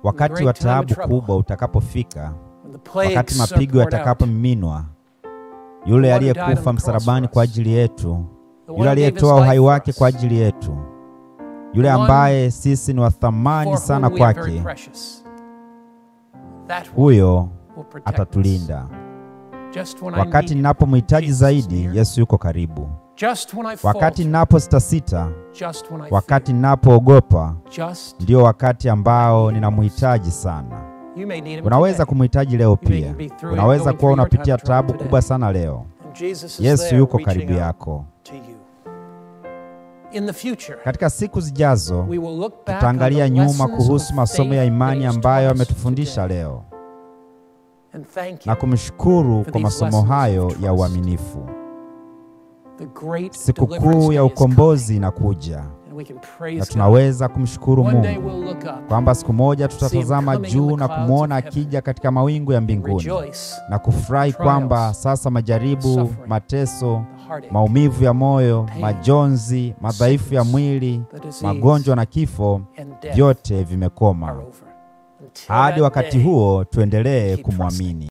Wakati wa taabu kubwa utakapofika, wakati mapigo yatakapomiminwa, yule aliyekufa msalabani kwa ajili yetu, yule aliyetoa uhai wake kwa ajili yetu, yule ambaye sisi ni wa thamani sana kwake, huyo atatulinda. Wakati ninapomhitaji zaidi, Yesu yuko karibu. Wakati ninaposita, wakati ninapoogopa, ndio wakati ambao ninamhitaji sana. Unaweza kumhitaji leo pia. Unaweza kuwa unapitia taabu kubwa sana leo. Yesu yuko karibu yako. Katika siku zijazo, tutaangalia nyuma kuhusu masomo ya imani ambayo ametufundisha leo, na kumshukuru kwa masomo hayo ya uaminifu. Sikukuu ya ukombozi inakuja, na tunaweza kumshukuru Mungu kwamba siku moja tutatazama juu na kumwona akija katika mawingu ya mbinguni, na kufurahi kwamba sasa majaribu, mateso, maumivu ya moyo, majonzi, madhaifu ya mwili, magonjwa na kifo, vyote vimekoma. Hadi wakati huo tuendelee kumwamini.